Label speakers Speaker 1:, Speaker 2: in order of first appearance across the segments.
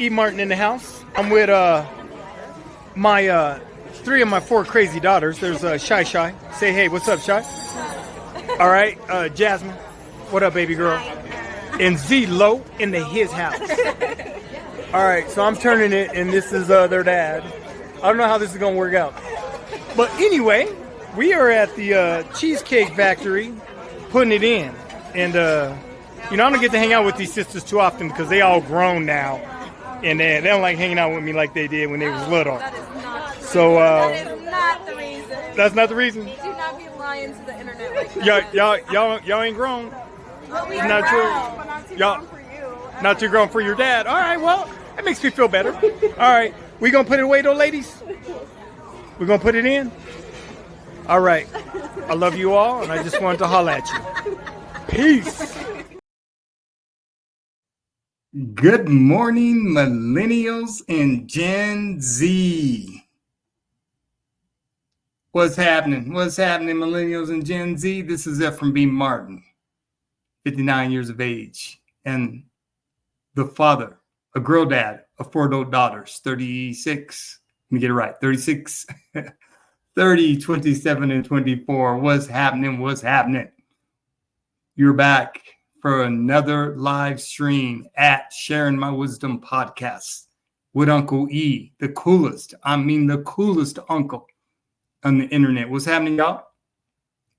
Speaker 1: E. Martin in the house. I'm with my 3 of my 4 crazy daughters. There's Shy. Say hey, what's up, Shy? All right, Jasmine. What up, baby girl? And Z Low in his house. All right, so I'm turning it, and this is their dad. I don't know how this is gonna work out, but anyway, we are at the Cheesecake Factory, putting it in, and I don't get to hang out with these sisters too often because they all grown now, and they don't like hanging out with me like they did when they was little.
Speaker 2: That is not true.
Speaker 1: So
Speaker 2: that is not the reason.
Speaker 1: That's not the reason.
Speaker 2: Do not be lying to the internet like that.
Speaker 1: Y'all ain't grown.
Speaker 2: Well, we
Speaker 1: Not
Speaker 2: are
Speaker 1: true.
Speaker 2: grown, but not too grown for you.
Speaker 1: Not too grown for your dad. All right, well, that makes me feel better. All right, we gonna put it away though, ladies? We gonna put it in? All right. I love you all, and I just wanted to holler at you. Peace. Good morning, Millennials and Gen Z. What's happening? What's happening, Millennials and Gen Z? This is F from B. Martin, 59 years of age, and the father, a girl dad of 4 adult daughters, 36. Let me get it right. 36, 30, 27, and 24. What's happening? What's happening? You're back for another live stream at Sharing My Wisdom podcast with Uncle E, the coolest uncle on the internet. What's happening, y'all?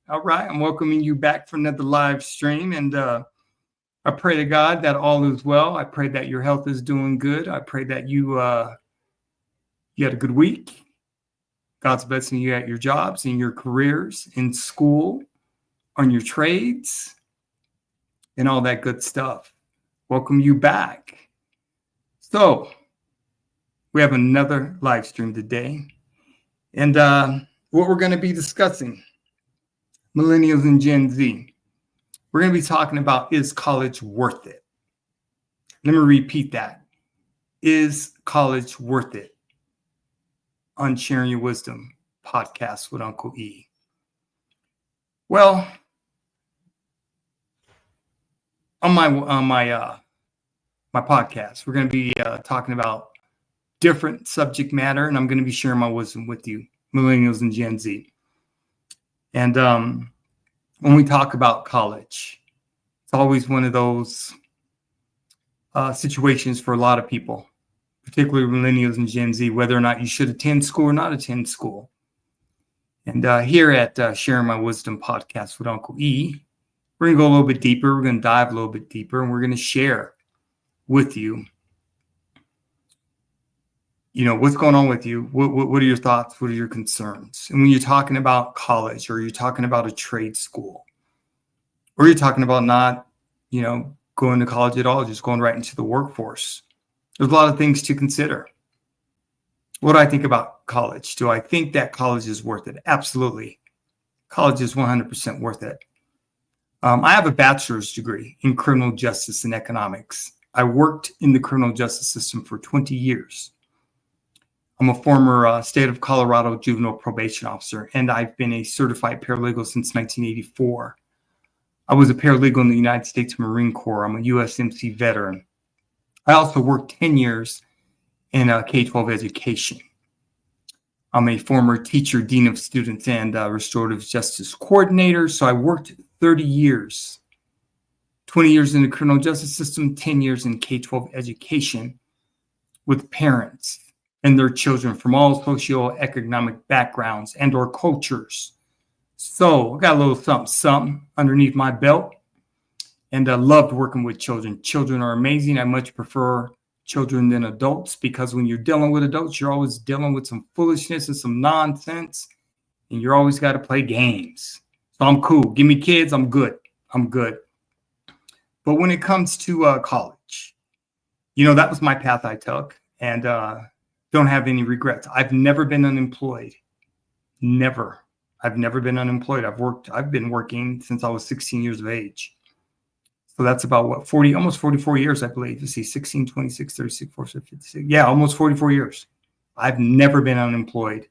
Speaker 1: All right, I'm welcoming you back for another live stream, and I pray to God that all is well. I pray that your health is doing good. I pray that you had a good week. God's blessing you at your jobs, in your careers, in school, on your trades, and all that good stuff. Welcome you back. So we have another live stream today. And what we're going to be discussing, Millennials and Gen Z, we're going to be talking about, is college worth it? Let me repeat that. Is college worth it? On Sharing Your Wisdom podcast with Uncle E. Well, on my podcast, we're going to be talking about different subject matter, and I'm going to be sharing my wisdom with you, Millennials and Gen Z. And when we talk about college, it's always one of those situations for a lot of people, particularly Millennials and Gen Z, whether or not you should attend school or not attend school. And here at Sharing My Wisdom podcast with Uncle E, we're going to go a little bit deeper. We're going to dive a little bit deeper, and we're going to share with you, what's going on with you. What are your thoughts? What are your concerns? And when you're talking about college, or you're talking about a trade school, or you're talking about not, going to college at all, just going right into the workforce, there's a lot of things to consider. What do I think about college? Do I think that college is worth it? Absolutely. College is 100% worth it. I have a bachelor's degree in criminal justice and economics. I worked in the criminal justice system for 20 years. I'm a former state of Colorado juvenile probation officer, and I've been a certified paralegal since 1984. I was a paralegal in the United States Marine Corps. I'm a USMC veteran. I also worked 10 years in K-12 education. I'm a former teacher, dean of students, and restorative justice coordinator. So I worked 30 years, 20 years in the criminal justice system, 10 years in K-12 education with parents and their children from all socioeconomic backgrounds and or cultures. So I got a little something underneath my belt, and I loved working with children. Children are amazing. I much prefer children than adults, because when you're dealing with adults, you're always dealing with some foolishness and some nonsense, and you're always got to play games. So I'm cool. Give me kids. I'm good. But when it comes to college, that was my path I took, and don't have any regrets. I've never been unemployed. Never. I've never been unemployed. I've been working since I was 16 years of age. So that's about almost 44 years, I believe. You see, 16, 26, 36, 46, 56. Yeah, almost 44 years. I've never been unemployed.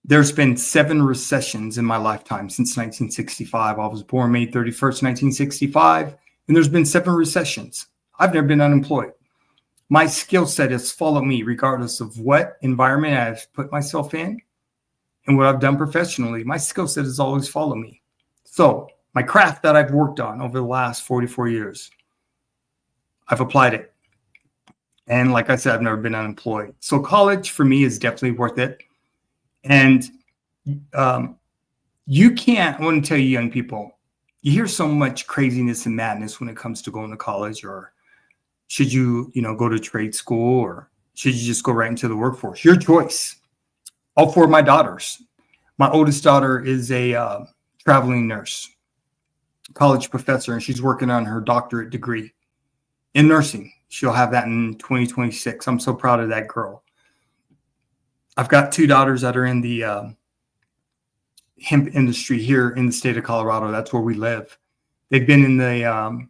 Speaker 1: There's been 7 recessions in my lifetime since 1965. I was born May 31st, 1965, and there's been 7 recessions. I've never been unemployed. My skill set has followed me regardless of what environment I've put myself in and what I've done professionally. My skill set has always followed me. So my craft that I've worked on over the last 44 years, I've applied it. And like I said, I've never been unemployed. So college for me is definitely worth it. And you can't, I want to tell you young people, you hear so much craziness and madness when it comes to going to college, or should you, go to trade school, or should you just go right into the workforce? Your choice. All four of my daughters. My oldest daughter is a traveling nurse, college professor, and she's working on her doctorate degree in nursing. She'll have that in 2026. I'm so proud of that girl. I've got two daughters that are in the hemp industry here in the state of Colorado. That's where we live. They've been in the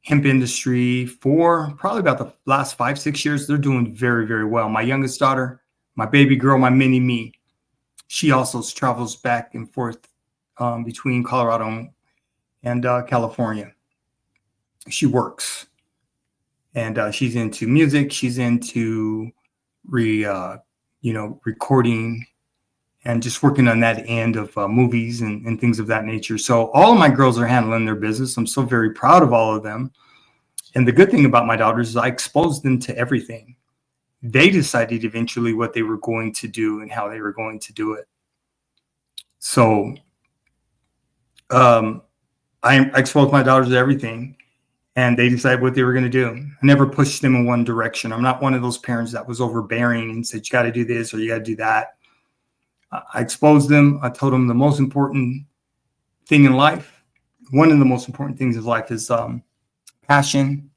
Speaker 1: hemp industry for probably about the last 5-6 years. They're doing very, very well. My youngest daughter, my baby girl, my mini me, she also travels back and forth between Colorado and California. She works, and she's into music. She's into recording and just working on that end of movies and things of that nature. So all of my girls are handling their business. I'm so very proud of all of them. And the good thing about my daughters is I exposed them to everything. They decided eventually what they were going to do and how they were going to do it. So I exposed my daughters to everything, and they decided what they were going to do. I never pushed them in one direction. I'm not one of those parents that was overbearing and said, you got to do this or you got to do that. I exposed them. I told them the most important thing in life, one of the most important things in life is passion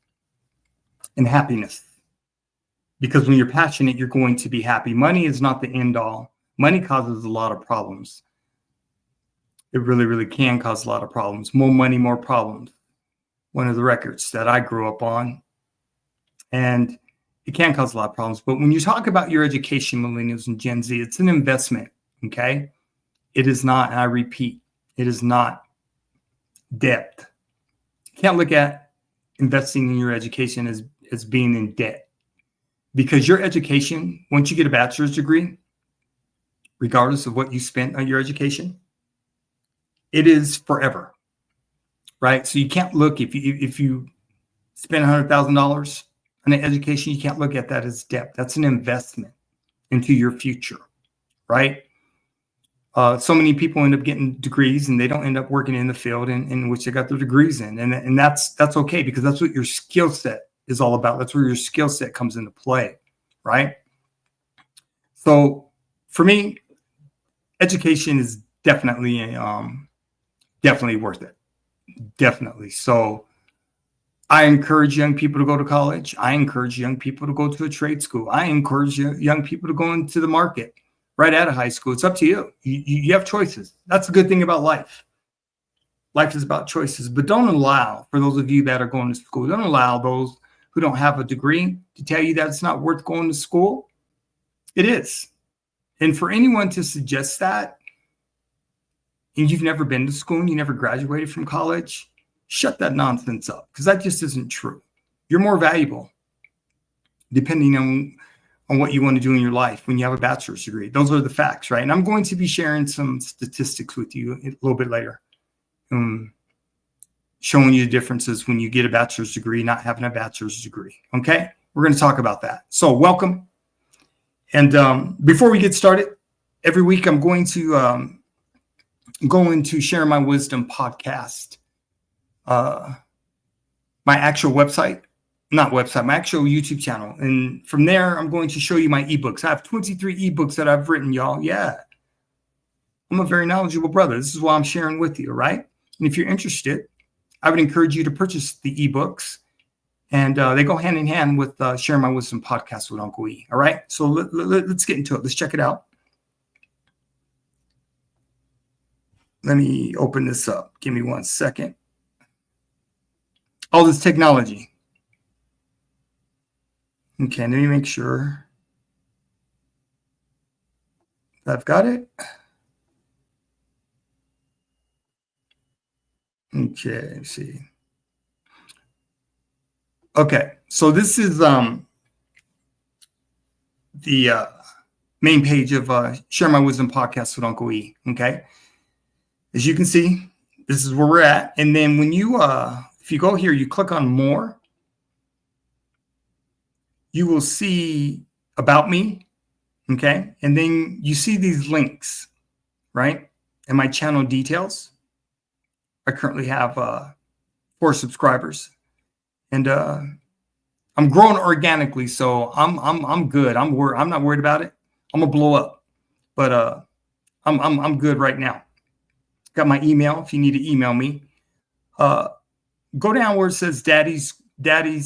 Speaker 1: and happiness. Because when you're passionate, you're going to be happy. Money is not the end all. Money causes a lot of problems. It really, really can cause a lot of problems. More money, more problems. One of the records that I grew up on. And it can cause a lot of problems. But when you talk about your education, millennials and Gen Z, it's an investment, okay? It is not, and I repeat, it is not debt. You can't look at investing in your education as being in debt. Because your education, once you get a bachelor's degree, regardless of what you spent on your education, it is forever, right? So you can't look, if you spend $100,000 on an education, you can't look at that as debt. That's an investment into your future, right? So many people end up getting degrees and they don't end up working in the field in which they got their degrees in. And that's okay, because that's what your skill set is all about. That's where your skill set comes into play, right? So for me, education is definitely worth it. Definitely. So I encourage young people to go to college. I encourage young people to go to a trade school. I encourage young people to go into the market right out of high school. It's up to you. You have choices. That's the good thing about life. Life is about choices. But don't allow, for those of you that are going to school, don't allow those who don't have a degree to tell you that it's not worth going to school. It is. And for anyone to suggest that, and you've never been to school and you never graduated from college, shut that nonsense up, because that just isn't true. You're more valuable depending on what you want to do in your life when you have a bachelor's degree. Those are the facts, right? And I'm going to be sharing some statistics with you a little bit later, showing you the differences when you get a bachelor's degree, not having a bachelor's degree. Okay? We're going to talk about that. So welcome. And before we get started, every week I'm going to share my wisdom podcast. My actual website, my actual YouTube channel. And from there, I'm going to show you my ebooks. I have 23 ebooks that I've written, y'all. Yeah. I'm a very knowledgeable brother. This is why I'm sharing with you, right? And if you're interested, I would encourage you to purchase the ebooks. And they go hand in hand with sharing my wisdom podcast with Uncle E. All right. So let's get into it. Let's check it out. Let me open this up. Give me 1 second. All this technology. Okay, let me make sure I've got it. Okay, let's see. Okay, so this is the main page of Share My Wisdom podcast with Uncle E. Okay. As you can see, this is where we're at. And then when you, if you go here, you click on more, you will see about me. Okay. And then you see these links, right? And my channel details. I currently have 4 subscribers, and I'm growing organically. So I'm good. I'm not worried about it. I'm gonna blow up, but I'm good right now. Got my email if you need to email me. Go down where it says Daddy's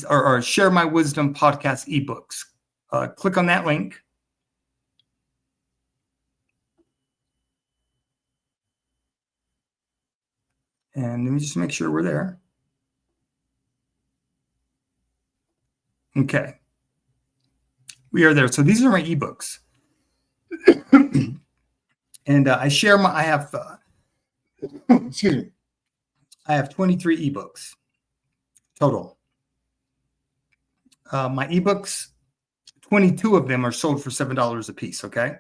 Speaker 1: or Share My Wisdom podcast ebooks. Click on that link. And let me just make sure we're there. Okay. We are there. So these are my ebooks. And I have, excuse me. I have 23 ebooks total. My ebooks, 22 of them are sold for $7 a piece. Okay.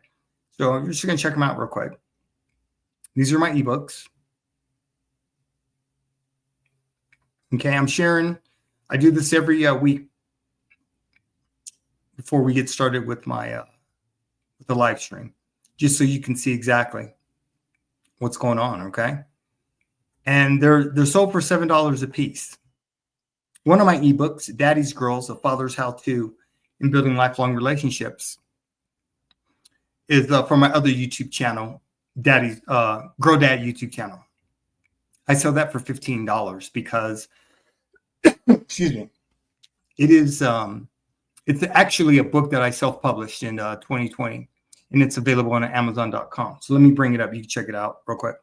Speaker 1: So I'm just going to check them out real quick. These are my ebooks. Okay. I'm sharing. I do this every week before we get started with my, with the live stream, just so you can see exactly what's going on. Okay. And they're sold for $7 a piece. One of my ebooks, Daddy's Girls, A Father's How-To in Building Lifelong Relationships, is from my other YouTube channel, Daddy's Grow Dad YouTube channel. I sell that for $15 because, excuse me, it is it's actually a book that I self-published in 2020, and it's available on Amazon.com. So let me bring it up. You can check it out real quick.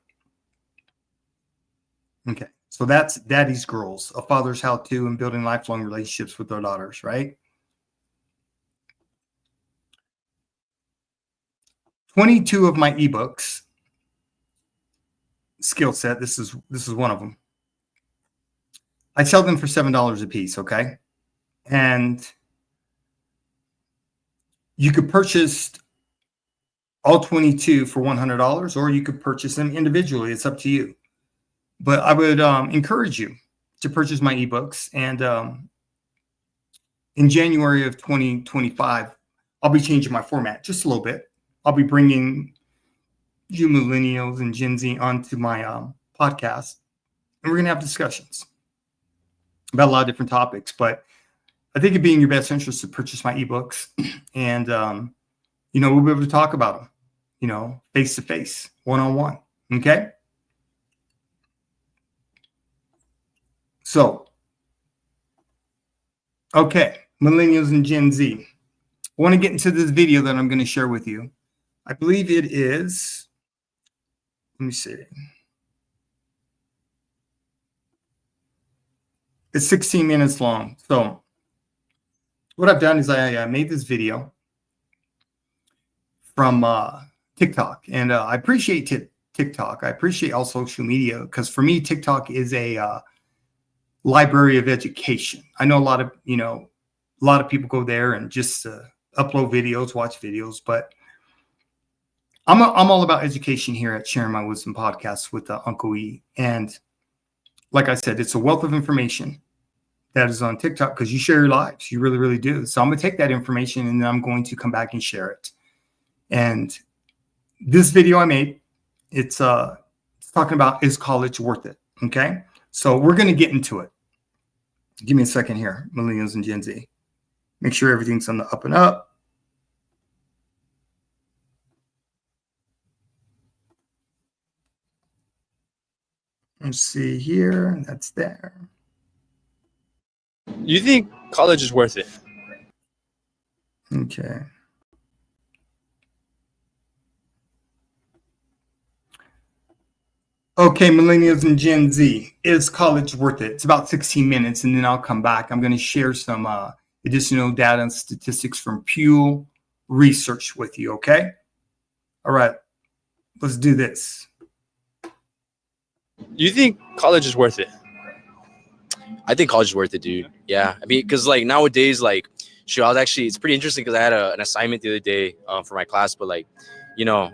Speaker 1: Okay, so that's Daddy's Girls, A Father's How-To in Building Lifelong Relationships with Their Daughters, right? 22 of my ebooks, skill set. This is one of them. I sell them for $7 a piece, okay? And you could purchase all 22 for $100, or you could purchase them individually. It's up to you. But I would encourage you to purchase my ebooks. And in January of 2025, I'll be changing my format just a little bit. I'll be bringing you Millennials and Gen Z onto my podcast. And we're going to have discussions about a lot of different topics. But I think it'd be in your best interest to purchase my ebooks. And, we'll be able to talk about them, face to face, one-on-one. Okay. So, okay, Millennials and Gen Z. I want to get into this video that I'm going to share with you. I believe it is, let me see. It's 16 minutes long. So what I've done is I made this video from TikTok. And I appreciate TikTok. I appreciate all social media because for me, TikTok is a library of education. I know a lot of people go there and just upload videos, watch videos, but I'm all about education here at Sharing My Wisdom podcast with Uncle E. And like I said, it's a wealth of information that is on TikTok because you share your lives. You really, really do. So I'm going to take that information and then I'm going to come back and share it. And this video I made, it's talking about, is college worth it? Okay. So we're going to get into it. Give me a second here, Millennials and Gen Z. Make sure everything's on the up and up. Let's see here. That's there.
Speaker 3: You think college is worth it?
Speaker 1: Okay. Okay, Millennials and Gen Z, is college worth it? It's about 16 minutes, and then I'll come back. I'm going to share some additional data and statistics from Pew Research with you, okay? All right, let's do this.
Speaker 3: You think college is worth it?
Speaker 4: I think college is worth it, dude. Yeah. I mean, because like nowadays, like
Speaker 3: Shoot, I was actually, it's pretty interesting because I had an assignment the other day for my class, but like, you know,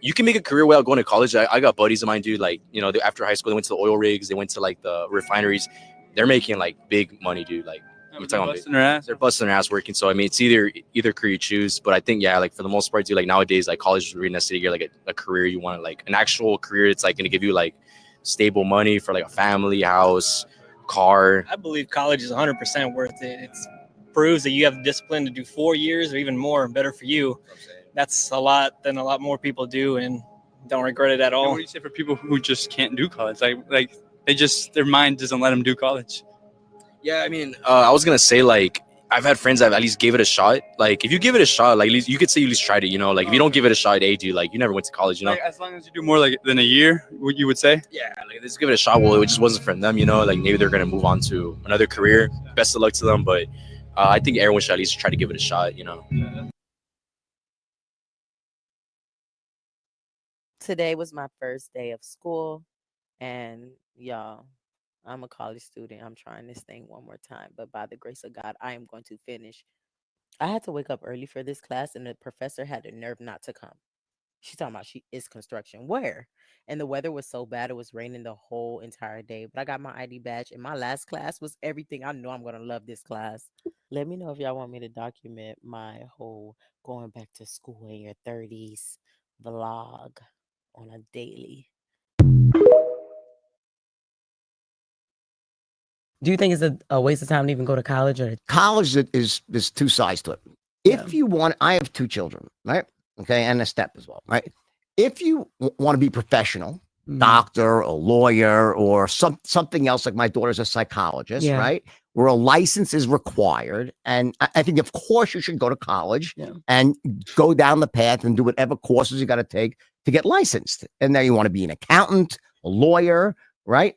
Speaker 3: you can make a career without going to college. I got buddies of mine, dude, like, you know, after high school, they went to the oil rigs, they went to like the refineries. They're making like big money, dude. Like, I'm talking about
Speaker 4: busting their ass.
Speaker 3: they're busting their ass working. So, I mean, it's either career you choose. But I think, yeah, like for the most part, dude, like nowadays, like college is really necessary to get like a career you want, like an actual career. It's like going to give you like stable money for like a family, house, car.
Speaker 5: I believe college is 100% worth it. It proves that you have the discipline to do 4 years or even more, better for you. That's a lot than a lot more people do, and don't regret it at
Speaker 4: And
Speaker 5: all.
Speaker 4: what do you say for people who just can't do college? Like they just, their mind doesn't let them do college.
Speaker 3: Yeah, I mean, I was gonna say like I've had friends that at least gave it a shot. Like if you give it a shot, like at least you could say you at least tried it. You know, like if you don't give it a shot, hey, dude, like you never went to college. You know,
Speaker 4: Like, as long as you do more like than a year, what you would say?
Speaker 3: yeah, like let's give it a shot. Well, it just wasn't for them. You know, like maybe they're gonna move on to another career. Best of luck to them, but I think everyone should at least try to give it a shot. You know.
Speaker 6: Today was my first day of school, and y'all, I'm a college student. I'm trying this thing one more time, but by the grace of God, I am going to finish. I had to wake up early for this class, and the professor had the nerve not to come. She's talking about she is construction. Where? And the weather was so bad, it was raining the whole entire day. But I got my ID badge, and my last class was everything. I know I'm going to love this class. Let me know if y'all want me to document my whole going back to school in your 30s vlog on a daily. Do you think it's a waste of time to even go to college? Or
Speaker 7: college is there's two sides to it. If you want, I have two children, right? Okay, and a step as well, right? If you want to be professional, doctor, a lawyer, or something else, like my daughter's a psychologist, right? Where a license is required, and I think, of course, you should go to college and go down the path and do whatever courses you got to take to get licensed. And then you want to be an accountant, a lawyer, right?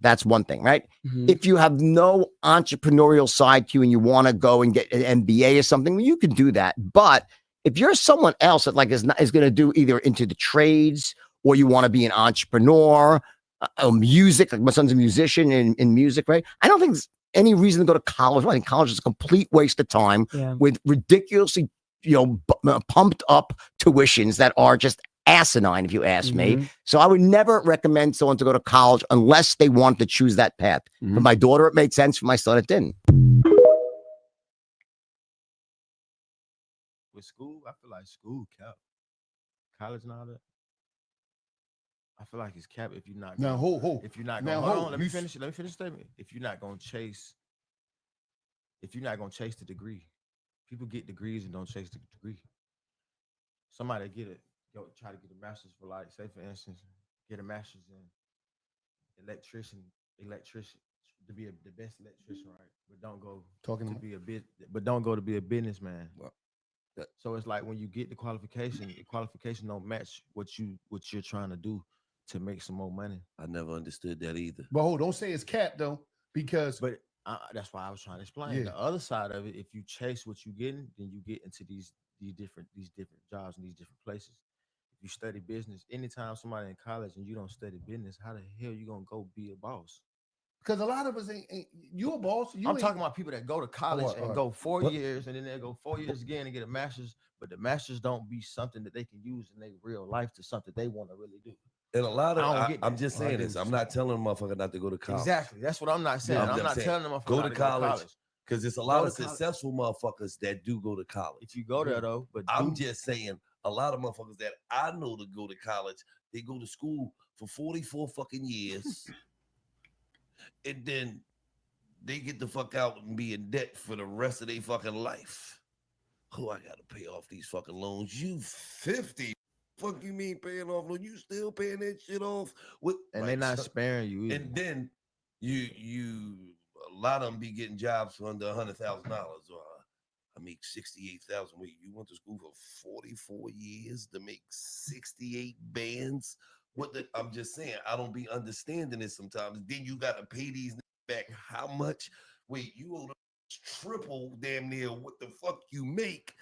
Speaker 7: That's one thing, right? If you have no entrepreneurial side to you and you want to go and get an MBA or something, you can do that. But if you're someone else that like is going to do either into the trades, or you want to be an entrepreneur, music, like my son's a musician in music, right? I don't think there's any reason to go to college. I think college is a complete waste of time with ridiculously, pumped up tuitions that are just asinine, if you ask me. So I would never recommend someone to go to college unless they want to choose that path. For my daughter, it made sense. For my son, it didn't.
Speaker 8: With school, I feel like school kept. College and all that, I feel like it's capped if you're not.
Speaker 9: Now,
Speaker 8: if you're not going, hold on, let me finish the statement. If you're not going to chase the degree, people get degrees and don't chase the degree. Somebody try to get a master's for, like, say for instance, get a master's in electrician to be the best electrician, right? But don't go to be a businessman.
Speaker 9: Well,
Speaker 8: so it's like when you get the qualification don't match what you're trying to do to make some more money.
Speaker 9: I never understood that either. But don't say it's cat though, because
Speaker 8: that's why I was trying to explain the other side of it. If you chase what you're getting, then you get into these different jobs in these different places. If you study business, anytime somebody in college and you don't study business, how the hell you gonna go be a boss?
Speaker 9: Because a lot of us ain't you a boss.
Speaker 8: I'm talking about people that go to college and go 4 years, and then they go 4 years again and get a master's, but the master's don't be something that they can use in their real life to something they want to really do.
Speaker 9: And a lot of I'm just saying this. I'm not telling a motherfucker not to go to college.
Speaker 8: Exactly. That's what I'm not saying. I'm not telling them
Speaker 9: go to college. Because there's a lot of successful motherfuckers that do go to college.
Speaker 8: If you go there though, but
Speaker 9: I'm just saying a lot of motherfuckers that I know to go to college, they go to school for 44 fucking years. And then they get the fuck out and be in debt for the rest of their fucking life. Oh, I gotta pay off these fucking loans. You 50. Fuck you mean paying off loans? You still paying that shit off?
Speaker 8: And they're not sparing you either.
Speaker 9: And then a lot of them be getting jobs for under $100,000. I make 68,000. Wait, you went to school for 44 years to make 68 bands? I'm just saying, I don't be understanding this sometimes. Then you got to pay these back how much? Wait, you owe triple damn near what the fuck you make.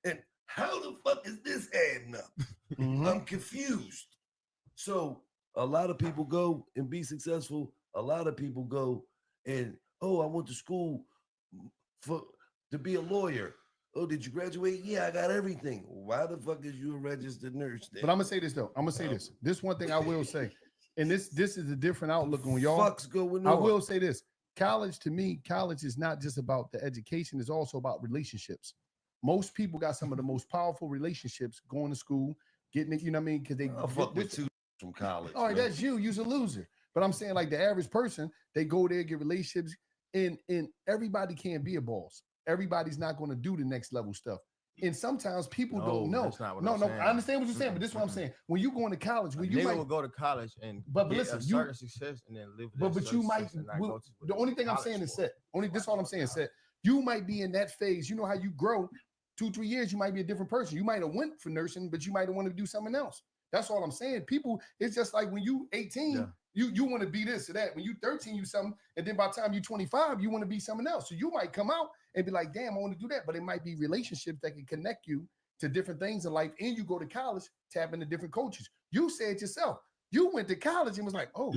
Speaker 9: And how the fuck is this adding up? I'm confused. So a lot of people go and be successful. A lot of people go and, I went to school to be a lawyer. Oh, did you graduate? Yeah, I got everything. Why the fuck is you a registered nurse then?
Speaker 10: But I'm gonna say this though. I'm gonna say this. This one thing I will say, and this is a different outlook on y'all.
Speaker 9: Fuck's going on?
Speaker 10: I will say this. College, to me, college is not just about the education, it's also about relationships. Most people got some of the most powerful relationships going to school, getting it, you know what I mean? Because they
Speaker 9: fuck with two from college.
Speaker 10: All right, that's you. You's a loser. But I'm saying, like, the average person, they go there, get relationships, and everybody can't be a boss. Everybody's not going to do the next level stuff. And sometimes people don't know.
Speaker 8: That's not what
Speaker 10: no,
Speaker 8: I'm
Speaker 10: no,
Speaker 8: saying.
Speaker 10: I understand what you're saying, but this is what I'm saying. When you go into college, when you
Speaker 8: nigga
Speaker 10: might
Speaker 8: will go to college and
Speaker 10: but
Speaker 8: get
Speaker 10: listen,
Speaker 8: a certain success and then live.
Speaker 10: But you might. The only thing I'm saying is that this is all I'm saying is that you might be in that phase. You know how you grow. 2-3 years, you might be a different person. You might have went for nursing, but you might have wanted to do something else. That's all I'm saying. People, it's just like when you 18, you want to be this or that. When you 13, you something, and then by the time you 25, you want to be something else. So you might come out and be like, damn, I want to do that. But it might be relationships that can connect you to different things in life. And you go to college, tap into different coaches. You said yourself, you went to college and was like, oh,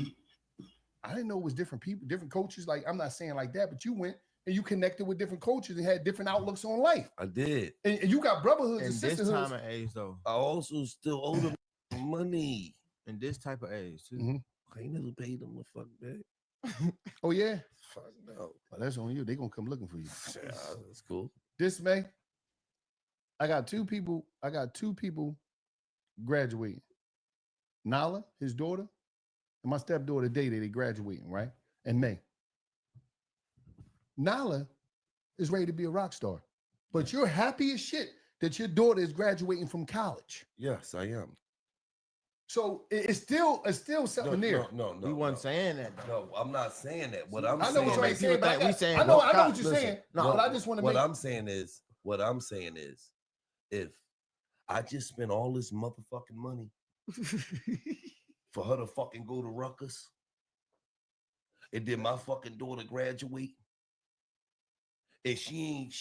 Speaker 10: I didn't know it was different people, different coaches. Like, I'm not saying like that, but you went and you connected with different coaches and had different outlooks on life.
Speaker 9: I did.
Speaker 10: And you got brotherhoods and sisterhoods.
Speaker 8: This time of age, though,
Speaker 9: I also still owe them money.
Speaker 8: In this type of age, too.
Speaker 9: I ain't never paid them the fuck back.
Speaker 10: Oh, yeah?
Speaker 9: Fuck no.
Speaker 10: Well, that's on you. They're going to come looking for you.
Speaker 9: Yeah, that's cool.
Speaker 10: This May, I got two people graduating. Nala, his daughter, and my stepdaughter, Day, they graduating, right? In May. Nala is ready to be a rock star, but you're happy as shit that your daughter is graduating from college.
Speaker 9: Yes, I am.
Speaker 10: So it's still something there.
Speaker 9: No.
Speaker 8: We wasn't saying that.
Speaker 9: No, I'm not saying that. What I'm
Speaker 10: I know
Speaker 9: saying,
Speaker 10: what you're saying, but I know what you're saying. No, but I just want to.
Speaker 9: What I'm saying is, if I just spent all this motherfucking money for her to fucking go to Rutgers, and then my fucking daughter graduate, and she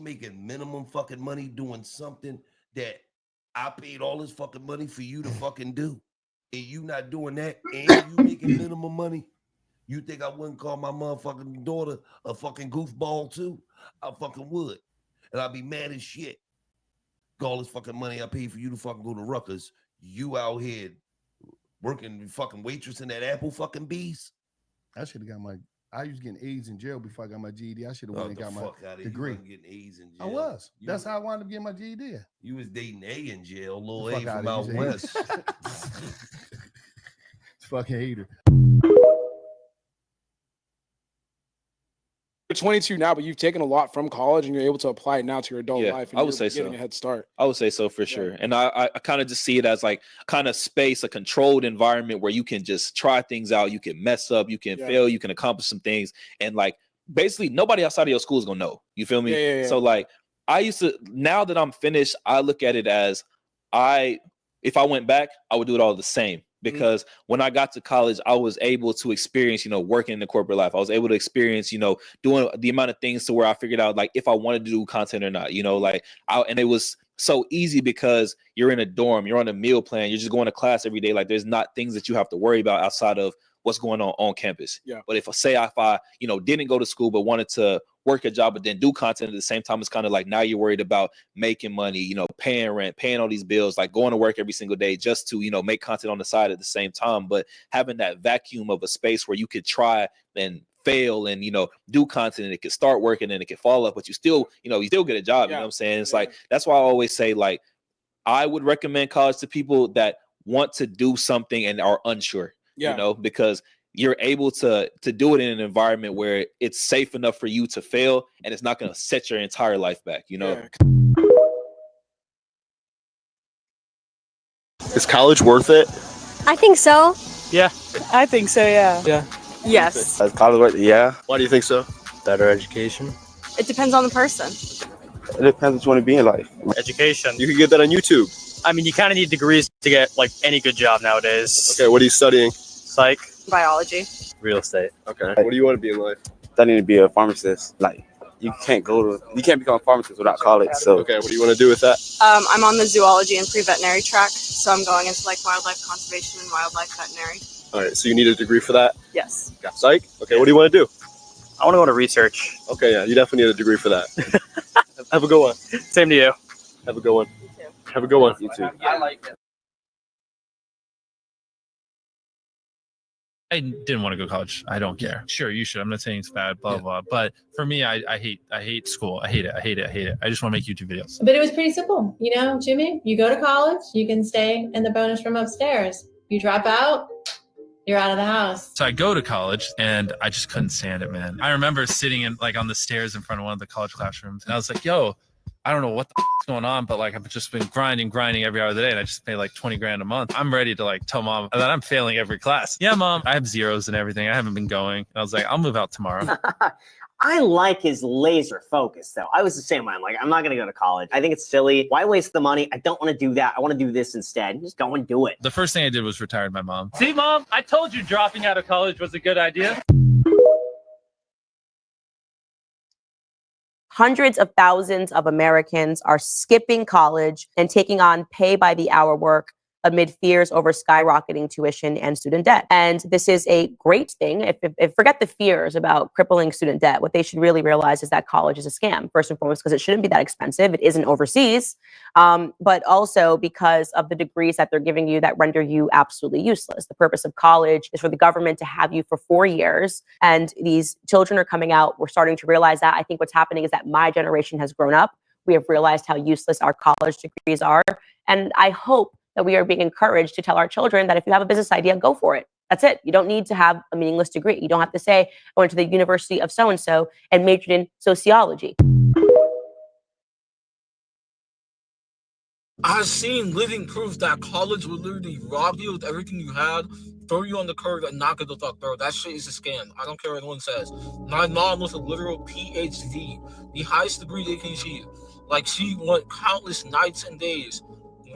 Speaker 9: making minimum fucking money doing something that I paid all this fucking money for you to fucking do, and you not doing that, and you making minimum money, you think I wouldn't call my motherfucking daughter a fucking goofball too? I fucking would, and I'd be mad as shit. All this fucking money I paid for you to fucking go to Rutgers, you out here working fucking waitress in that Apple fucking Bees.
Speaker 10: I should have got I was getting A's in jail before I got my GED. I should have went and got my degree.
Speaker 9: You getting A's in jail.
Speaker 10: I was. That's how I wound up getting my GED.
Speaker 9: You was dating A in jail, little A from out west.
Speaker 10: It's fucking hater.
Speaker 11: You're 22 now, but you've taken a lot from college and you're able to apply it now to your adult life. And
Speaker 12: I would say
Speaker 11: getting
Speaker 12: so.
Speaker 11: a head start.
Speaker 12: I would say so for sure. And I kind of just see it as like kind of space, a controlled environment where you can just try things out. You can mess up, you can fail, you can accomplish some things. And like basically nobody outside of your school is going to know. You feel me?
Speaker 11: Yeah.
Speaker 12: So like now that I'm finished, I look at it as if I went back, I would do it all the same. Because when I got to college, I was able to experience, working in the corporate life. I was able to experience, doing the amount of things to where I figured out like if I wanted to do content or not, and it was so easy because you're in a dorm, you're on a meal plan, you're just going to class every day. Like there's not things that you have to worry about outside of what's going on campus.
Speaker 11: Yeah.
Speaker 12: But if I didn't go to school, but wanted to work a job, but then do content at the same time, it's kind of like now you're worried about making money, paying rent, paying all these bills, like going to work every single day just to, make content on the side at the same time. But having that vacuum of a space where you could try and fail and, do content and it could start working and it could fall up, but you still get a job. You know what I'm saying? It's like, that's why I always say, like, I would recommend college to people that want to do something and are unsure, because you're able to do it in an environment where it's safe enough for you to fail and it's not going to set your entire life back,
Speaker 13: Is college worth it?
Speaker 14: I think so.
Speaker 15: Yeah.
Speaker 14: I think so, yeah.
Speaker 15: Yeah.
Speaker 14: Yes.
Speaker 13: Is college worth it? Yeah. Why do you think so?
Speaker 15: Better education.
Speaker 14: It depends on the person.
Speaker 13: It depends what you want to be in life.
Speaker 15: Education.
Speaker 13: You can get that on YouTube.
Speaker 15: I mean, you kind of need degrees to get like any good job nowadays.
Speaker 13: Okay, what are you studying?
Speaker 15: Psych.
Speaker 14: Biology.
Speaker 15: Real estate.
Speaker 13: Okay. What do you want to be in life?
Speaker 16: Studying to be a pharmacist. Like you can't become a pharmacist without college. So
Speaker 13: okay, what do you want to do with that?
Speaker 14: I'm on the zoology and pre-veterinary track, so I'm going into like wildlife conservation and wildlife veterinary.
Speaker 13: All right, so you need a degree for that?
Speaker 14: Yes.
Speaker 13: Got psych? Okay, what do you want to do?
Speaker 15: I want to go to research.
Speaker 13: Okay, yeah, you definitely need a degree for that.
Speaker 15: Have a good one. Same to you.
Speaker 13: Have a good one. Have a good one. You too.
Speaker 15: I like it.
Speaker 17: I didn't want to go to college. I don't care. Sure, you should. I'm not saying it's bad, blah, blah. But for me, I hate school. I hate it. I hate it. I hate it. I just want to make YouTube videos.
Speaker 18: But it was pretty simple. You know, Jimmy, you go to college, you can stay in the bonus room upstairs. You drop out, you're out of the house.
Speaker 17: So I go to college and I just couldn't stand it, man. I remember sitting in on the stairs in front of one of the college classrooms and I was like, yo, I don't know what the is going on, but I've just been grinding every hour of the day, and I just pay like 20 grand a month. I'm ready to tell mom that I'm failing every class. Yeah, mom, I have zeros and everything. I haven't been going. And I was like, I'll move out tomorrow.
Speaker 19: I like his laser focus, though. I was the same way. I'm like, I'm not going to go to college. I think it's silly. Why waste the money? I don't want to do that. I want to do this instead. Just go and do it.
Speaker 17: The first thing I did was retired my mom.
Speaker 15: See, Mom, I told you dropping out of college was a good idea.
Speaker 20: Hundreds of thousands of Americans are skipping college and taking on pay-by-the-hour work amid fears over skyrocketing tuition and student debt. And this is a great thing. If forget the fears about crippling student debt, what they should really realize is that college is a scam, first and foremost, because it shouldn't be that expensive. It isn't overseas, but also because of the degrees that they're giving you that render you absolutely useless. The purpose of college is for the government to have you for 4 years, and these children are coming out. We're starting to realize that. I think what's happening is that my generation has grown up. We have realized how useless our college degrees are, and I hope that we are being encouraged to tell our children that if you have a business idea, go for it. That's it. You don't need to have a meaningless degree. You don't have to say, I went to the University of so-and-so and majored in sociology.
Speaker 21: I've seen living proof that college will literally rob you of everything you had, throw you on the curb, and knock it the fuck, bro. That shit is a scam. I don't care what anyone says. My mom was a literal PhD, the highest degree they can achieve. She went countless nights and days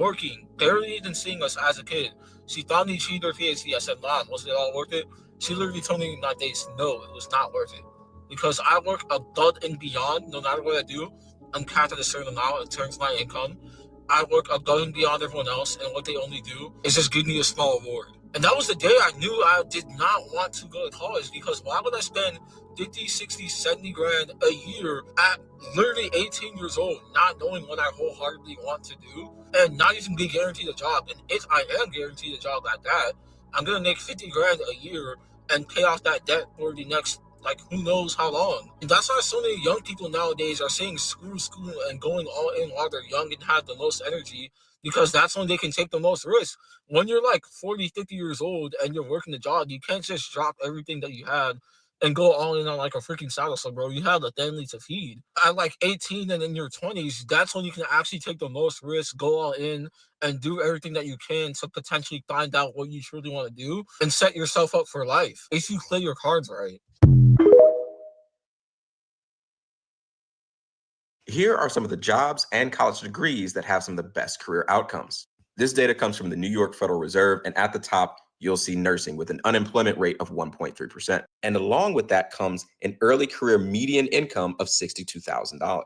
Speaker 21: working, barely even seeing us as a kid. She thought me achieved her PhD. I said, Mom, was it all worth it? She literally told me my days, no, it was not worth it. Because I work above and beyond, no matter what I do, I'm capped at a certain amount in terms of my income. I work above and beyond everyone else, and what they only do is just give me a small reward. And that was the day I knew I did not want to go to college, because why would I spend 50, 60, 70 grand a year at literally 18 years old, not knowing what I wholeheartedly want to do, and not even be guaranteed a job? And if I am guaranteed a job like that, I'm going to make 50 grand a year and pay off that debt for the next, who knows how long. And that's why so many young people nowadays are saying screw school and going all in while they're young and have the most energy, because that's when they can take the most risk. When you're 40, 50 years old and you're working a job, you can't just drop everything that you had and go all in on a freaking side hustle, bro. You have a family to feed. At 18 and in your 20s, that's when you can actually take the most risk, go all in, and do everything that you can to potentially find out what you truly want to do and set yourself up for life if you play your cards right.
Speaker 22: Here are some of the jobs and college degrees that have some of the best career outcomes. This data comes from the New York Federal Reserve, and at the top, you'll see nursing with an unemployment rate of 1.3%. And along with that comes an early career median income of $62,000.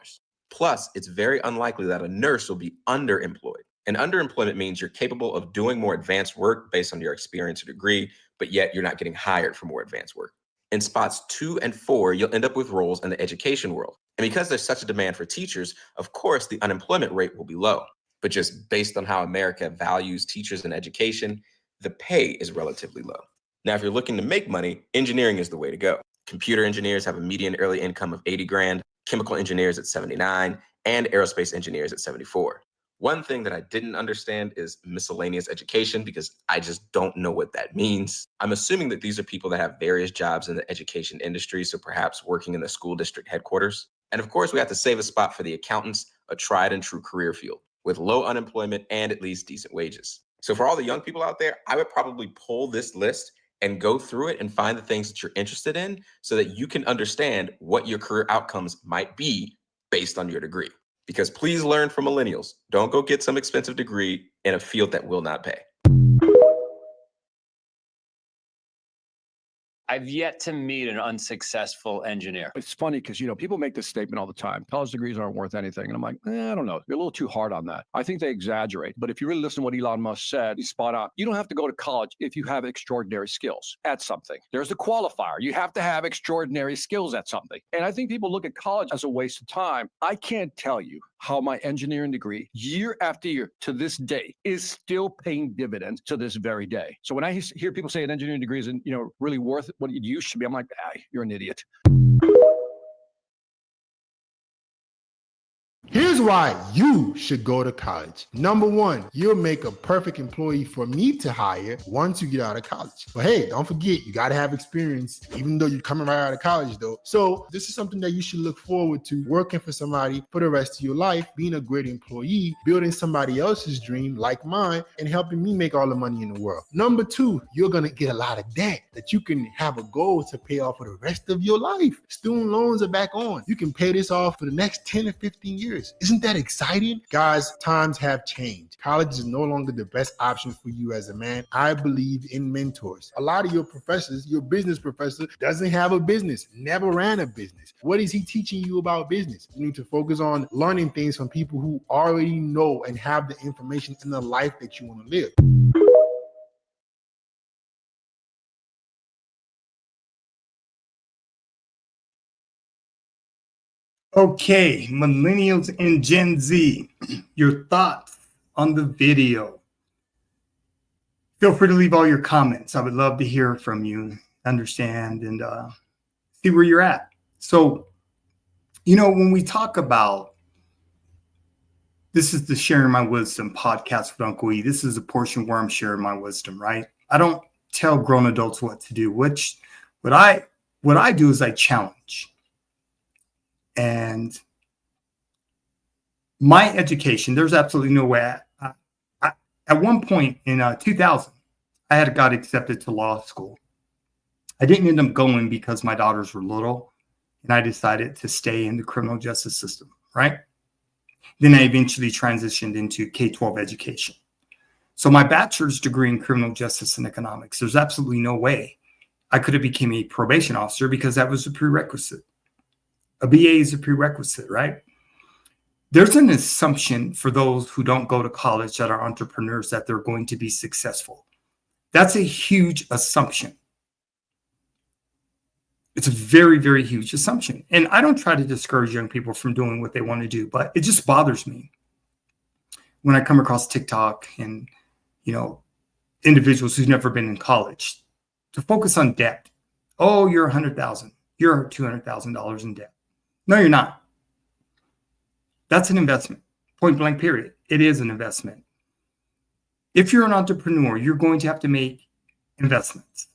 Speaker 22: Plus, it's very unlikely that a nurse will be underemployed. And underemployment means you're capable of doing more advanced work based on your experience or degree, but yet you're not getting hired for more advanced work. In spots 2 and 4, you'll end up with roles in the education world. And because there's such a demand for teachers, of course, the unemployment rate will be low. But just based on how America values teachers and education, the pay is relatively low. Now, if you're looking to make money, engineering is the way to go. Computer engineers have a median early income of 80 grand, chemical engineers at 79, and aerospace engineers at 74. One thing that I didn't understand is miscellaneous education, because I just don't know what that means. I'm assuming that these are people that have various jobs in the education industry, so perhaps working in the school district headquarters. And of course, we have to save a spot for the accountants, a tried and true career field with low unemployment and at least decent wages. So for all the young people out there, I would probably pull this list and go through it and find the things that you're interested in so that you can understand what your career outcomes might be based on your degree. Because please learn from millennials. Don't go get some expensive degree in a field that will not pay.
Speaker 1: I've yet to meet an unsuccessful engineer.
Speaker 2: It's funny because, people make this statement all the time. College degrees aren't worth anything. And I'm like, I don't know. You're a little too hard on that. I think they exaggerate. But if you really listen to what Elon Musk said, he's spot on. You don't have to go to college if you have extraordinary skills at something. There's the qualifier. You have to have extraordinary skills at something. And I think people look at college as a waste of time. I can't tell you how my engineering degree, year after year to this day, is still paying dividends to this very day. So when I hear people say an engineering degree isn't, really worth what it used to be, I'm like, you're an idiot.
Speaker 10: Here's why you should go to college. Number one, you'll make a perfect employee for me to hire once you get out of college. But hey, don't forget, you got to have experience, even though you're coming right out of college though. So this is something that you should look forward to, working for somebody for the rest of your life, being a great employee, building somebody else's dream like mine, and helping me make all the money in the world. Number two, you're going to get a lot of debt that you can have a goal to pay off for the rest of your life. Student loans are back on. You can pay this off for the next 10 or 15 years. Isn't that exciting? Guys, times have changed. College is no longer the best option for you as a man. I believe in mentors. A lot of your professors, your business professor, doesn't have a business, never ran a business. What is he teaching you about business? You need to focus on learning things from people who already know and have the information in the life that you want to live.
Speaker 23: Okay, Millennials and Gen Z, your thoughts on the video. Feel free to leave all your comments. I would love to hear from you, understand, and see where you're at. So, when we talk about, this is the Sharing My Wisdom podcast with Uncle E. This is a portion where I'm sharing my wisdom, right? I don't tell grown adults what to do. What I do is I challenge. And my education, there's absolutely no way. At one point in 2000, I had got accepted to law school. I didn't end up going because my daughters were little, and I decided to stay in the criminal justice system, right? Then I eventually transitioned into K-12 education. So my bachelor's degree in criminal justice and economics, there's absolutely no way I could have become a probation officer because that was a prerequisite. A BA is a prerequisite, right? There's an assumption for those who don't go to college that are entrepreneurs that they're going to be successful. That's a huge assumption. It's a very, very huge assumption. And I don't try to discourage young people from doing what they want to do, but it just bothers me when I come across TikTok and, individuals who've never been in college to focus on debt. Oh, you're $100,000. You're $200,000 in debt. No, you're not. That's an investment. Point blank, period. It is an investment. If you're an entrepreneur, you're going to have to make investments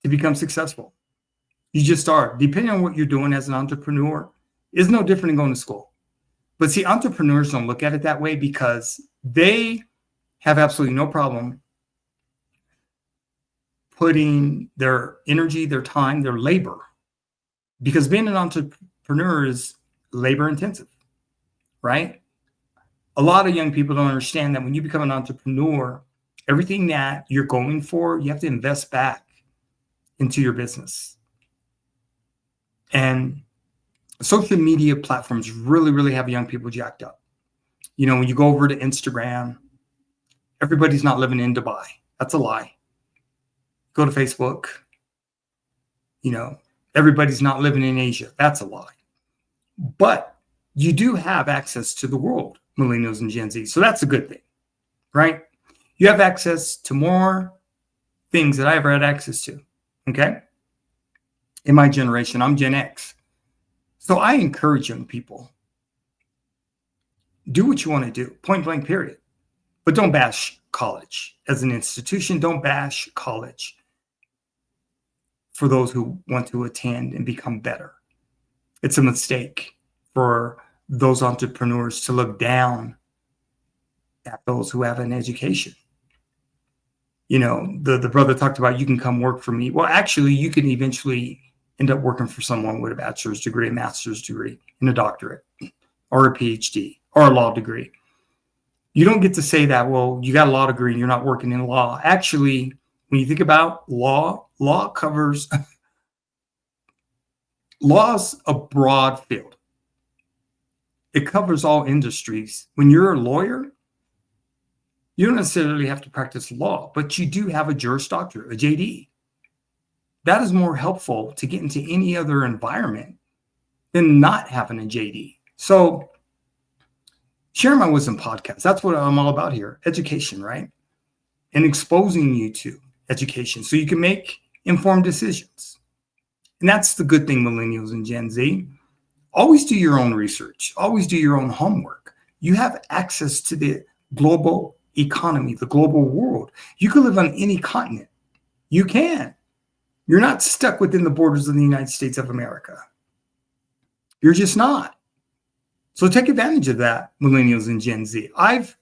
Speaker 23: to become successful. You just are. Depending on what you're doing as an entrepreneur, is no different than going to school. But see, entrepreneurs don't look at it that way because they have absolutely no problem putting their energy, their time, their labor, because being an entrepreneur is labor intensive, right? A lot of young people don't understand that when you become an entrepreneur, everything that you're going for, you have to invest back into your business. And social media platforms really, really have young people jacked up. When you go over to Instagram, everybody's not living in Dubai. That's a lie. Go to Facebook, everybody's not living in Asia. That's a lie. But you do have access to the world, Millennials and Gen Z. So that's a good thing, right? You have access to more things that I ever had access to, okay? In my generation, I'm Gen X. So I encourage young people, do what you want to do, point blank, period. But don't bash college as an institution. Don't bash college for those who want to attend and become better. It's a mistake for those entrepreneurs to look down at those who have an education. The brother talked about, you can come work for me. Well, actually, you can eventually end up working for someone with a bachelor's degree, a master's degree, and a doctorate, or a PhD, or a law degree. You don't get to say that, well, you got a law degree and you're not working in law. Actually, When you think about law covers law's a broad field. It covers all industries. When you're a lawyer, you don't necessarily have to practice law, but you do have a Juris Doctor, a JD. That is more helpful to get into any other environment than not having a JD. So share my wisdom podcast. That's what I'm all about here. Education, right? And exposing you to education so you can make informed decisions. And that's the good thing, millennials and Gen Z. Always do your own research. Always do your own homework. You have access to the global economy, the global world. You can live on any continent. You can. You're not stuck within the borders of the United States of America. You're just not. So take advantage of that, millennials and Gen Z. I've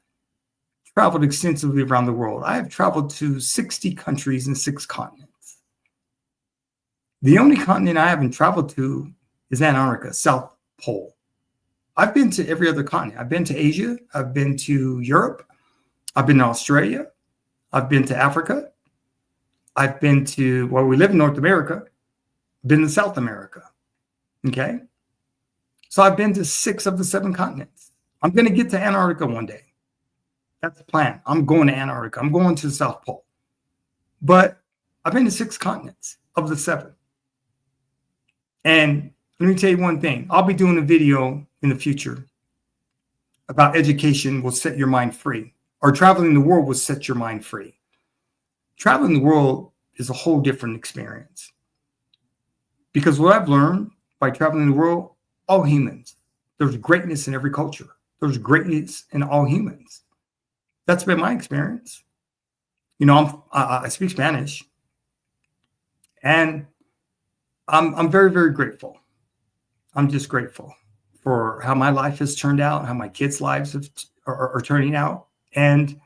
Speaker 23: traveled extensively around the world. I have traveled to 60 countries and 6 continents. The only continent I haven't traveled to is Antarctica, South Pole. I've been to every other continent. I've been to Asia. I've been to Europe. I've been to Australia. I've been to Africa. I've been to, well, we live in North America. I've been to South America. Okay. So I've been to 6 of the 7 continents. I'm going to get to Antarctica one day. That's the plan. I'm going to Antarctica. I'm going to the South Pole. But I've been to 6 continents of the 7. And let me tell you one thing. I'll be doing a video in the future about education will set your mind free, or traveling the world will set your mind free. Traveling the world is a whole different experience. Because what I've learned by traveling the world, all humans, there's greatness in every culture. There's greatness in all humans. That's been my experience. You know, I speak Spanish, and I'm very, very grateful. I'm just grateful for how my life has turned out, how my kids' lives are turning out. And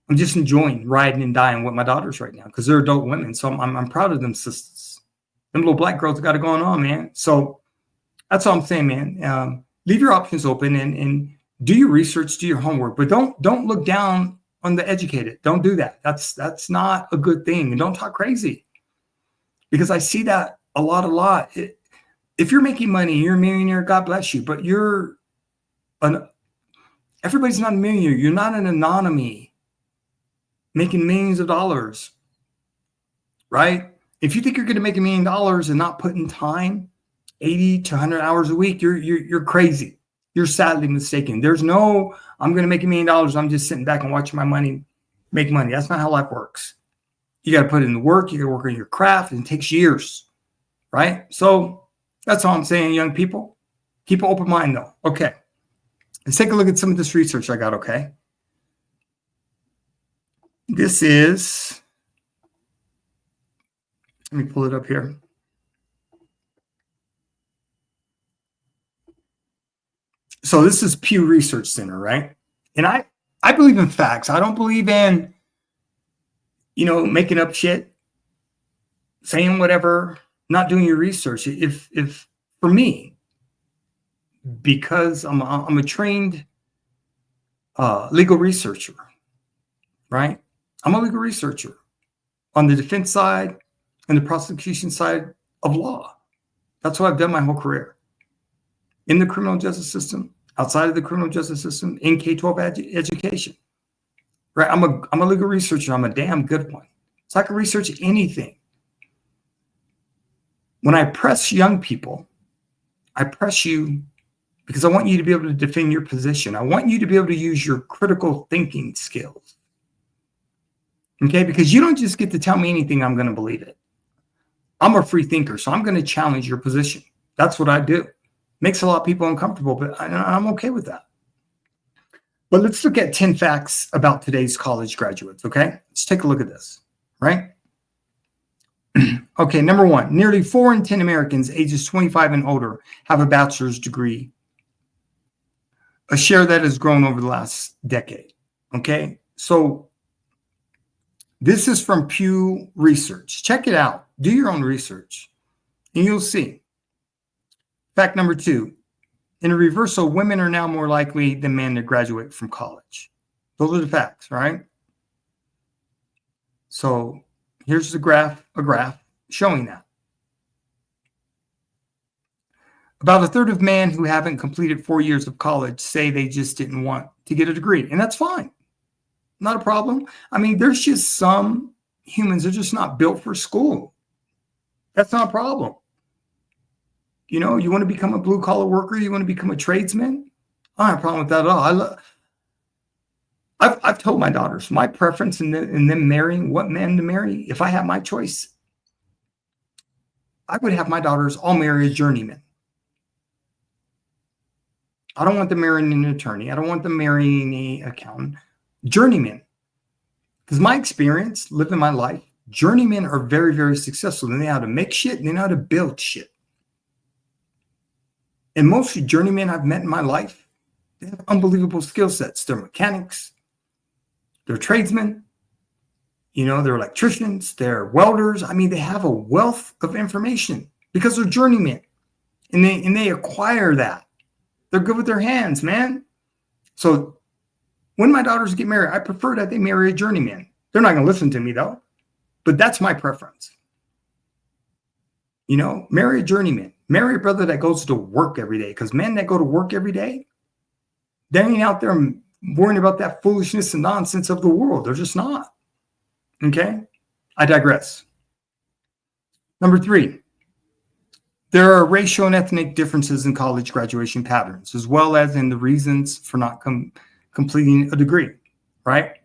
Speaker 23: I'm just enjoying riding and dying with my daughters right now because they're adult women. So I'm proud of them sisters. Them little black girls got it going on, man. So that's all I'm saying, man. Leave your options open and do your research, do your homework, but don't look down on the educated. Don't do that. That's not a good thing. And don't talk crazy, because I see that a lot. If you're making money, you're a millionaire, God bless you, but everybody's not a millionaire. You're not an anonymous making millions of dollars, right? If you think you're going to make $1 million and not put in time, 80 to 100 hours a week, you're crazy. You're sadly mistaken. There's no, I'm going to make $1 million. I'm just sitting back and watching my money make money. That's not how life works. You got to put in the work. You got to work on your craft, and it takes years, right? So that's all I'm saying, young people. Keep an open mind, though. Okay. Let's take a look at some of this research I got, okay? This is, let me pull it up here. So this is Pew Research Center, right? And I believe in facts. I don't believe in, making up shit, saying whatever, not doing your research. If for me, because I'm a trained legal researcher, right? I'm a legal researcher on the defense side and the prosecution side of law. That's what I've done my whole career. In the criminal justice system, outside of the criminal justice system, in K-12 education, right? I'm a legal researcher. I'm a damn good one. So I can research anything. When I press young people, I press you because I want you to be able to defend your position. I want you to be able to use your critical thinking skills. Okay? Because you don't just get to tell me anything, I'm going to believe it. I'm a free thinker, so I'm going to challenge your position. That's what I do. Makes a lot of people uncomfortable, but I'm okay with that. But let's look at 10 facts about today's college graduates, okay? Let's take a look at this, right? Okay, number 1, nearly 4 in 10 Americans ages 25 and older have a bachelor's degree, a share that has grown over the last decade, okay? So this is from Pew Research. Check it out. Do your own research, and you'll see. Fact number 2, in a reversal, women are now more likely than men to graduate from college. Those are the facts, right? So here's a graph showing that. About a third of men who haven't completed 4 years of college say they just didn't want to get a degree. And that's fine. Not a problem. I mean, there's just some humans are just not built for school. That's not a problem. You know, you want to become a blue collar worker, you want to become a tradesman. I don't have a problem with that at all. I've told my daughters my preference in them marrying what men to marry. If I had my choice, I would have my daughters all marry a journeyman. I don't want them marrying an attorney. I don't want them marrying an accountant. Journeymen. Because my experience, living my life, journeymen are very, very successful. They know how to make shit and they know how to build shit. And most journeymen I've met in my life, they have unbelievable skill sets. They're mechanics. They're tradesmen. You know, they're electricians. They're welders. I mean, they have a wealth of information because they're journeymen. And they acquire that. They're good with their hands, man. So when my daughters get married, I prefer that they marry a journeyman. They're not going to listen to me, though. But that's my preference. You know, marry a journeyman. Marry a brother that goes to work every day. Because men that go to work every day, they ain't out there worrying about that foolishness and nonsense of the world. They're just not. Okay? I digress. Number 3. There are racial and ethnic differences in college graduation patterns, as well as in the reasons for not completing a degree, right?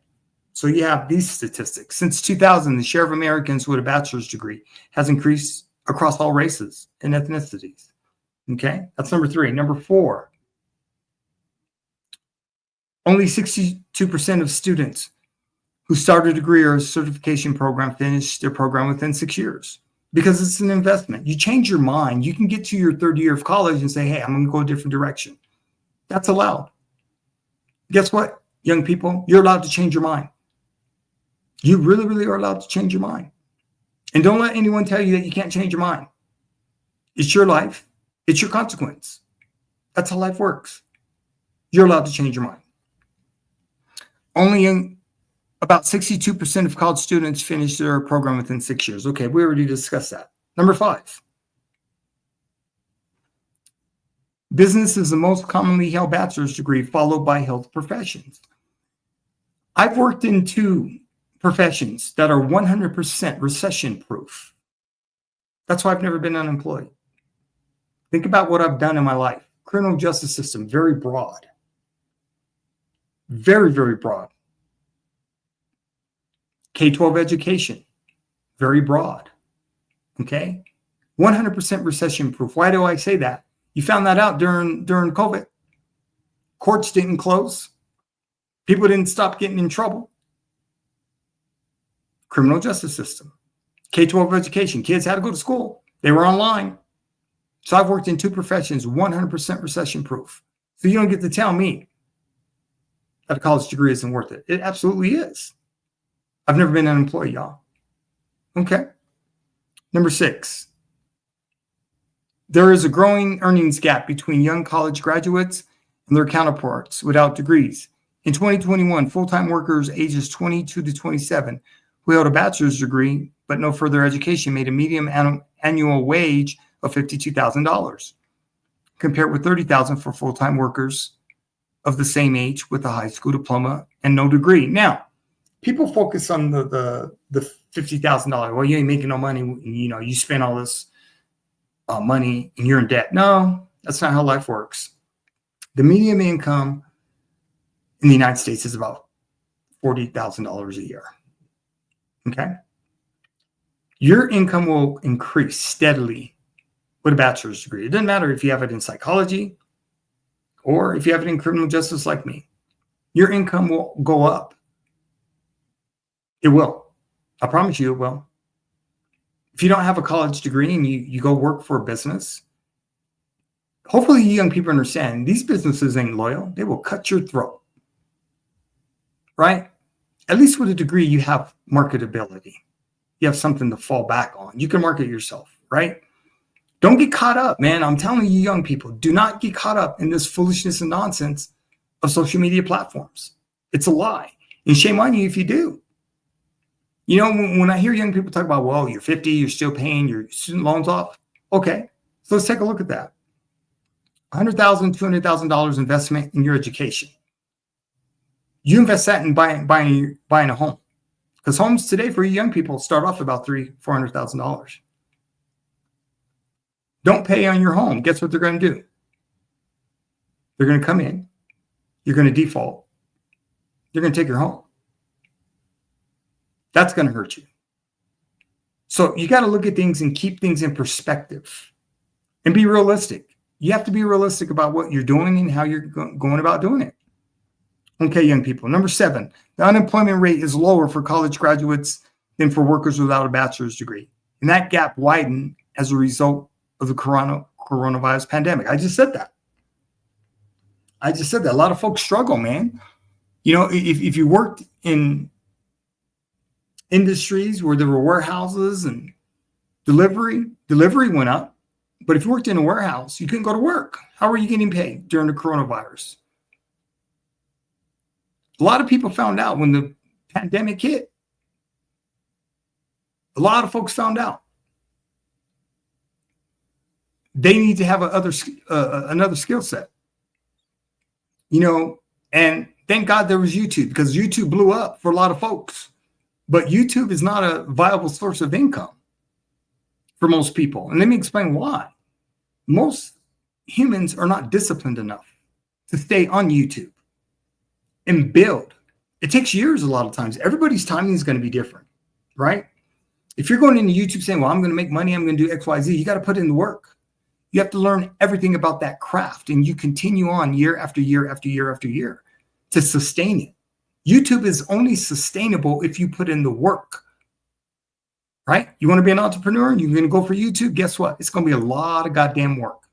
Speaker 23: So you have these statistics. Since 2000, the share of Americans with a bachelor's degree has increased across all races and ethnicities. Okay, that's number 3. Number 4, only 62% of students who start a degree or a certification program finish their program within 6 years. Because it's an investment. You change your mind. You can get to your 3rd year of college and say, hey, I'm going to go a different direction. That's allowed. Guess what, young people? You're allowed to change your mind. You really, really are allowed to change your mind. And don't let anyone tell you that you can't change your mind. It's your life. It's your consequence. That's how life works. You're allowed to change your mind. About 62% of college students finish their program within 6 years. Okay, we already discussed that. Number 5. Business is the most commonly held bachelor's degree, followed by health professions. I've worked in 2 professions that are 100% recession-proof. That's why I've never been unemployed. Think about what I've done in my life. Criminal justice system, very broad. Very, very broad. K-12 education, very broad, okay? 100% recession-proof. Why do I say that? You found that out during COVID. Courts didn't close. People didn't stop getting in trouble. Criminal justice system. K-12 education. Kids had to go to school. They were online. So I've worked in 2 professions, 100% recession-proof. So you don't get to tell me that a college degree isn't worth it. It absolutely is. I've never been unemployed, y'all. Okay. Number 6. There is a growing earnings gap between young college graduates and their counterparts without degrees. In 2021, full-time workers ages 22 to 27 who held a bachelor's degree but no further education made a median annual wage of $52,000, compared with $30,000 for full-time workers of the same age with a high school diploma and no degree. Now, people focus on the $50,000. Well, you ain't making no money. You know, you spend all this money and you're in debt. No, that's not how life works. The median income in the United States is about $40,000 a year. Okay. Your income will increase steadily with a bachelor's degree. It doesn't matter if you have it in psychology or if you have it in criminal justice like me. Your income will go up. It will. I promise you it will. If you don't have a college degree and you go work for a business, hopefully you young people understand these businesses ain't loyal. They will cut your throat. Right? At least with a degree, you have marketability. You have something to fall back on. You can market yourself, right? Don't get caught up, man. I'm telling you, young people, do not get caught up in this foolishness and nonsense of social media platforms. It's a lie. And shame on you if you do. You know, when I hear young people talk about, well, you're 50, you're still paying your student loans off. Okay, so let's take a look at that. $100,000, $200,000 investment in your education. You invest that in buying a home, because homes today for young people start off about $300,000-$400,000. Don't pay on your home. Guess what they're going to do? They're going to come in. You're going to default. They're going to take your home. That's going to hurt you. So you got to look at things and keep things in perspective and be realistic. You have to be realistic about what you're doing and how you're going about doing it. Okay, young people. Number 7, the unemployment rate is lower for college graduates than for workers without a bachelor's degree. And that gap widened as a result of the coronavirus pandemic. I just said that. A lot of folks struggle, man. You know, if you worked in industries where there were warehouses and delivery went up. But if you worked in a warehouse, you couldn't go to work. How were you getting paid during the coronavirus? A lot of people found out when the pandemic hit. A lot of folks found out. They need to have another skill set. You know, and thank God there was YouTube, because YouTube blew up for a lot of folks. But YouTube is not a viable source of income for most people. And let me explain why. Most humans are not disciplined enough to stay on YouTube and build. It takes years a lot of times. Everybody's timing is going to be different, right? If you're going into YouTube saying, well, I'm going to make money, I'm going to do X, Y, Z, you got to put in the work. You have to learn everything about that craft, and you continue on year after year after year after year to sustain it. YouTube is only sustainable if you put in the work, right? You want to be an entrepreneur and you're going to go for YouTube. Guess what? It's going to be a lot of goddamn work.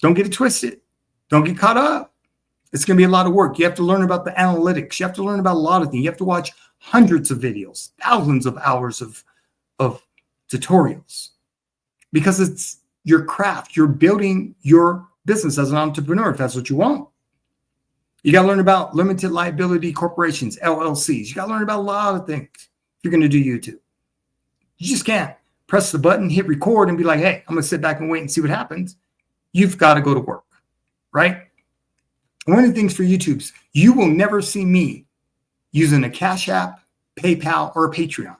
Speaker 23: Don't get it twisted. Don't get caught up. It's going to be a lot of work. You have to learn about the analytics. You have to learn about a lot of things. You have to watch hundreds of videos, thousands of hours of tutorials, because it's your craft. You're building your business as an entrepreneur, if that's what you want. You got to learn about limited liability corporations, LLCs. You got to learn about a lot of things if you're going to do YouTube. You just can't press the button, hit record, and be like, hey, I'm going to sit back and wait and see what happens. You've got to go to work, right? One of the things for YouTube's, you will never see me using a Cash App, PayPal, or a Patreon.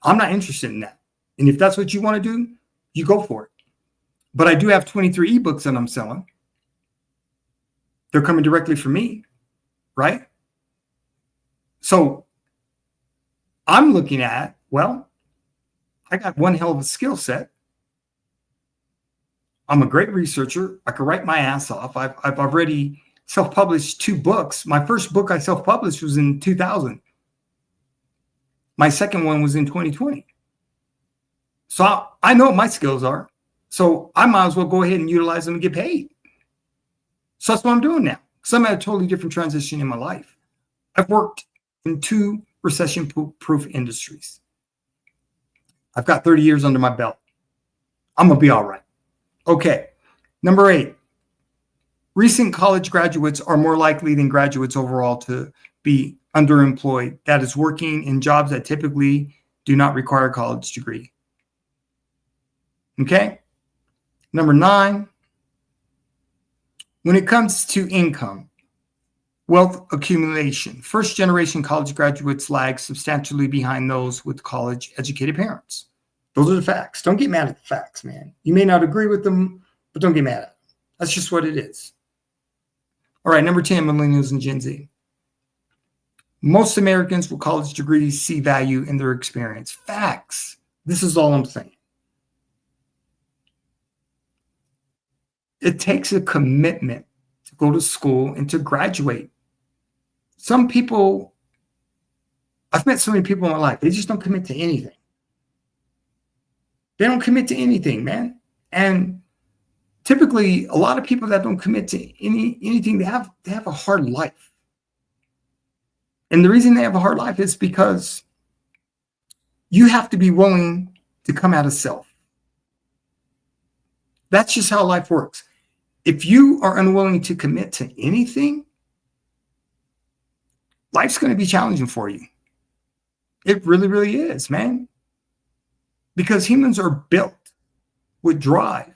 Speaker 23: I'm not interested in that. And if that's what you want to do, you go for it. But I do have 23 ebooks that I'm selling. They're coming directly from me, right? So I'm looking at, well, I got one hell of a skill set. I'm a great researcher. I can write my ass off. I've already self-published 2 books. My first book I self-published was in 2000. My second one was in 2020. So I know what my skills are. So I might as well go ahead and utilize them and get paid. So that's what I'm doing now. Because I'm at a totally different transition in my life. I've worked in 2 recession-proof industries. I've got 30 years under my belt. I'm going to be all right. Okay. Number 8. Recent college graduates are more likely than graduates overall to be underemployed. That is, working in jobs that typically do not require a college degree. Okay. Number 9. When it comes to income, wealth accumulation, first-generation college graduates lag substantially behind those with college-educated parents. Those are the facts. Don't get mad at the facts, man. You may not agree with them, but don't get mad at them. That's just what it is. All right, number 10, Millennials and Gen Z. Most Americans with college degrees see value in their experience. Facts. This is all I'm saying. It takes a commitment to go to school and to graduate. Some people, I've met so many people in my life, they just don't commit to anything. They don't commit to anything, man. And typically, a lot of people that don't commit to anything, they have a hard life. And the reason they have a hard life is because you have to be willing to come out of self. That's just how life works. If you are unwilling to commit to anything, life's going to be challenging for you. It really, really is, man. Because humans are built with drive.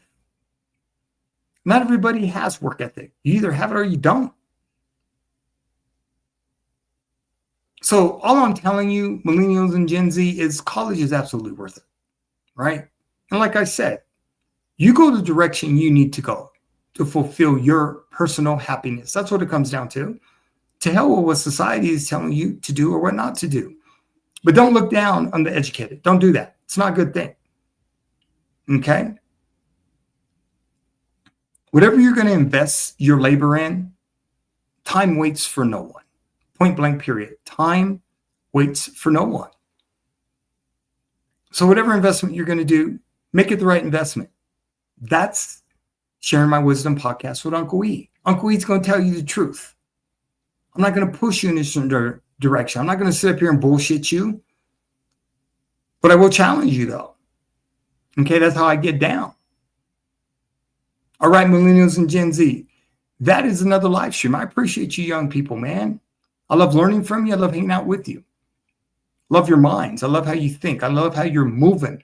Speaker 23: Not everybody has work ethic. You either have it or you don't. So all I'm telling you, millennials and Gen Z, is college is absolutely worth it, right? And like I said, you go the direction you need to go to fulfill your personal happiness. That's what it comes down to. To hell with what society is telling you to do or what not to do. But don't look down on the educated. Don't do that. It's not a good thing. Okay? Whatever you're going to invest your labor in, time waits for no one. Point blank, period. Time waits for no one. So whatever investment you're going to do, make it the right investment. That's Sharing My Wisdom podcast with Uncle E. Uncle E's going to tell you the truth. I'm not going to push you in a certain direction. I'm not going to sit up here and bullshit you. But I will challenge you, though. Okay, that's how I get down. All right, millennials and Gen Z. That is another live stream. I appreciate you young people, man. I love learning from you. I love hanging out with you. Love your minds. I love how you think. I love how you're moving.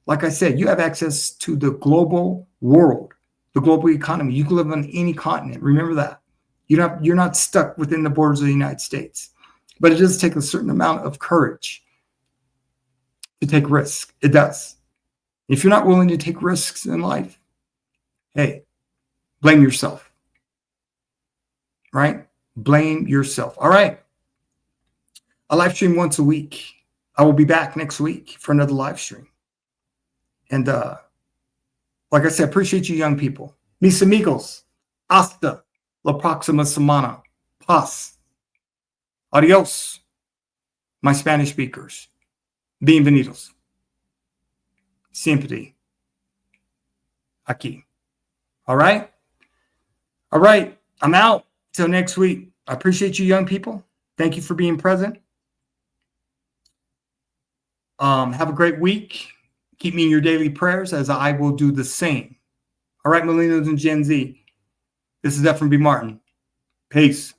Speaker 23: Like I said, you have access to the global world, the global economy. You can live on any continent. Remember that. You're not stuck within the borders of the United States. But it does take a certain amount of courage to take risks. It does. If you're not willing to take risks in life, hey, blame yourself. Right? Blame yourself. All right. I live stream once a week. I will be back next week for another live stream. And like I said, appreciate you young people. Mis amigos. Hasta la próxima semana. Paz. Adios. My Spanish speakers. Bienvenidos. Siempre. Aquí. All right? All right. I'm out. Till next week. I appreciate you young people. Thank you for being present. Have a great week. Keep me in your daily prayers as I will do the same. All right, millennials and Gen Z. This is Ephraim B. Martin. Peace.